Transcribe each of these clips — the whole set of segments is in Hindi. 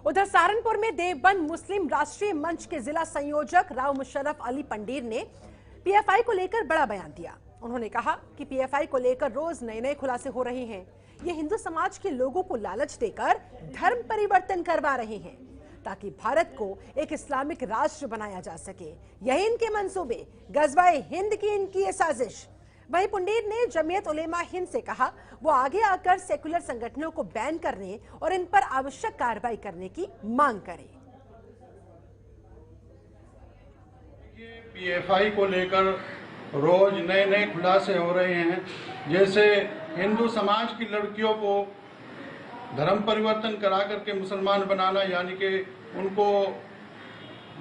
उधर सहारनपुर में देवबंद मुस्लिम राष्ट्रीय मंच के जिला संयोजक राव मुशर्रफ अली पंडीर ने पीएफआई को लेकर बड़ा बयान दिया। उन्होंने कहा कि पीएफआई को लेकर रोज नए नए खुलासे हो रहे हैं। ये हिंदू समाज के लोगों को लालच देकर धर्म परिवर्तन करवा रहे हैं ताकि भारत को एक इस्लामिक राष्ट्र बनाया जा सके। यही इनके मंसूबे, गजवाए हिंद की इनकी ये साजिश। वहीं पंडीर ने जमीयत उलेमा हिंद से कहा वो आगे आकर सेकुलर संगठनों को बैन करने और इन पर आवश्यक कार्रवाई करने की मांग करें। पीएफआई को लेकर रोज नए नए खुलासे हो रहे हैं। जैसे हिंदू समाज की लड़कियों को धर्म परिवर्तन करा करके मुसलमान बनाना, यानी कि उनको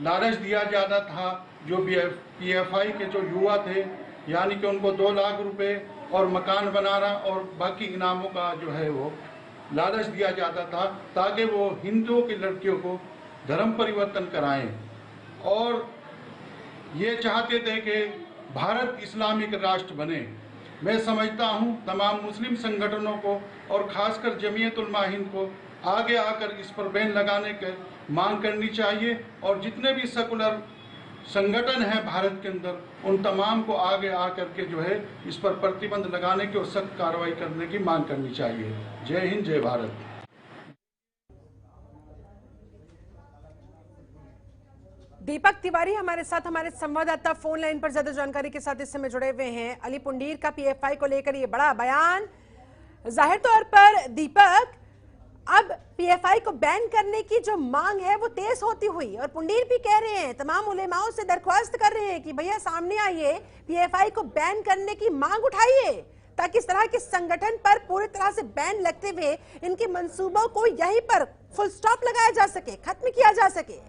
लालच दिया जाता था। जो पीएफआई के जो युवा थे, यानी कि उनको 2 लाख रुपए और मकान बनाना और बाकी इनामों का जो है वो लालच दिया जाता था ताकि वो हिंदुओं की लड़कियों को धर्म परिवर्तन कराएं और ये चाहते थे कि भारत इस्लामिक राष्ट्र बने। मैं समझता हूं तमाम मुस्लिम संगठनों को और खासकर जमीयत उलमा हिंद को आगे आकर इस पर बैन लगाने की मांग करनी चाहिए और जितने भी सेकुलर संगठन हैं भारत के अंदर, उन तमाम को आगे आकर के जो है इस पर प्रतिबंध लगाने की और सख्त कार्रवाई करने की मांग करनी चाहिए। जय हिंद, जय भारत। दीपक तिवारी हमारे साथ, हमारे संवाददाता फोन लाइन पर ज्यादा जानकारी के साथ इस समय जुड़े हुए हैं। अली पंडीर का पीएफआई को लेकर ये बड़ा बयान। जाहिर तौर पर दीपक, अब पीएफआई को बैन करने की जो मांग है वो तेज होती हुई, और पंडीर भी कह रहे हैं, तमाम उलेमाओं से दरख्वास्त कर रहे हैं कि भैया सामने आइए, पीएफआई को बैन करने की मांग उठाइए ताकि इस तरह के संगठन पर पूरी तरह से बैन लगते हुए इनके मंसूबों को यहीं पर फुल स्टॉप लगाया जा सके, खत्म किया जा सके।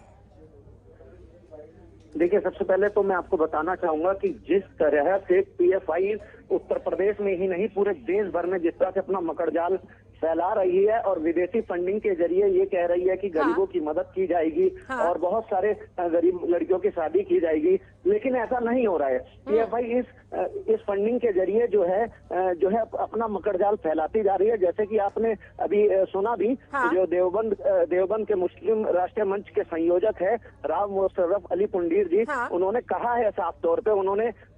देखिए, सबसे पहले तो मैं आपको बताना चाहूंगा कि जिस तरह से पीएफआई उत्तर प्रदेश में ही नहीं पूरे देश भर में जिस तरह से अपना मकड़जाल फैला रही है और विदेशी फंडिंग के जरिए ये कह रही है कि गरीबों की मदद की जाएगी और बहुत सारे गरीब लड़कियों की शादी की जाएगी, लेकिन ऐसा नहीं हो रहा है। पीएफआई इस फंडिंग के जरिए जो है अपना मकड़जाल फैलाती जा रही है। जैसे कि आपने अभी सुना भी, जो देवबंद के मुस्लिम राष्ट्रीय मंच के संयोजक है राव मुशर्रफ अली पंडीर जी, उन्होंने कहा है साफ तौर पे,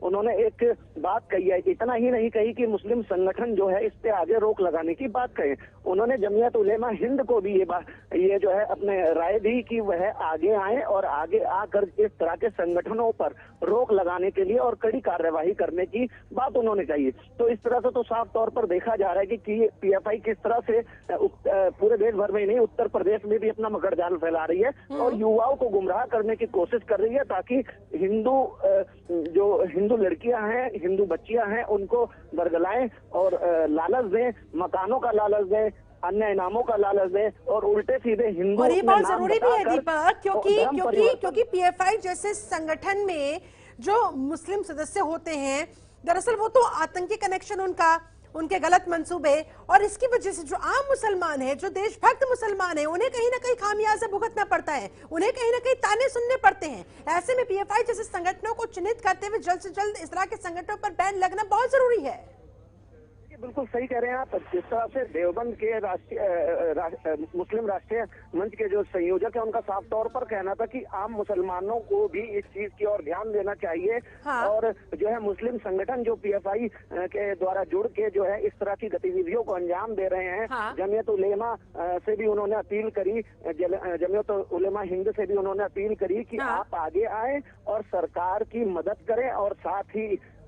उन्होंने एक बात कही है। इतना ही नहीं कही कि मुस्लिम संगठन जो है इस पे आगे रोक लगाने की बात कही, उन्होंने जमीयत उलेमा हिंद को भी ये जो है अपने राय दी कि वह आगे आए और आगे आकर इस तरह के संगठनों पर रोक लगाने के लिए और कड़ी कार्यवाही करने की बात उन्होंने कही। तो इस तरह से तो साफ तौर पर देखा जा रहा है कि पीएफआई किस तरह से पूरे देश भर में नहीं, उत्तर प्रदेश में भी अपना मकड़जाल फैला रही है और युवाओं को गुमराह करने की कोशिश कर रही है ताकि हिंदू लड़कियां हैं, हिंदू बच्चियां हैं, उनको बरगलाएं और लालच दें, मकानों का लालच दें, अन्य इनामों का लालच दें और उल्टे सीधे हिंदू। और ये बहुत जरूरी भी है दीपक, क्योंकि पीएफआई जैसे संगठन में जो मुस्लिम सदस्य होते हैं, दरअसल वो तो आतंकी कनेक्शन उनके गलत मंसूबे, और इसकी वजह से जो आम मुसलमान है, जो देशभक्त मुसलमान है, उन्हें कहीं ना कहीं खामियाजा भुगतना पड़ता है, उन्हें कहीं ना कहीं ताने सुनने पड़ते हैं। ऐसे में पीएफआई जैसे संगठनों को चिन्हित करते हुए जल्द से जल्द इस तरह के संगठनों पर बैन लगना बहुत जरूरी है। बिल्कुल सही कह रहे हैं आप। जिस तरह से देवबंद के मुस्लिम राष्ट्रीय मंच के जो संयोजक है, उनका साफ तौर पर कहना था कि आम मुसलमानों को भी इस चीज की ओर ध्यान देना चाहिए। और जो है मुस्लिम संगठन जो पीएफआई के द्वारा जुड़ के जो है इस तरह की गतिविधियों को अंजाम दे रहे हैं, जमीयत उलेमा से भी उन्होंने अपील करी, जमीयत उलेमा हिंद से भी उन्होंने अपील करी कि आप आगे आए और सरकार की मदद करें और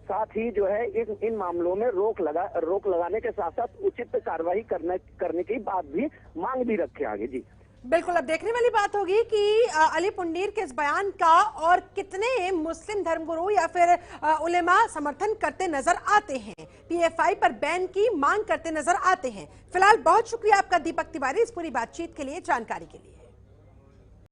साथ ही जो है इन मामलों में रोक लगाने के साथ साथ उचित कार्रवाई करने की बात भी मांग भी रखे आगे। जी बिल्कुल, अब देखने वाली बात होगी कि अली पंडीर के इस बयान का और कितने मुस्लिम धर्मगुरु या फिर उलेमा समर्थन करते नजर आते हैं, पीएफआई पर बैन की मांग करते नजर आते हैं। फिलहाल बहुत शुक्रिया आपका दीपक तिवारी इस पूरी बातचीत के लिए, जानकारी के लिए।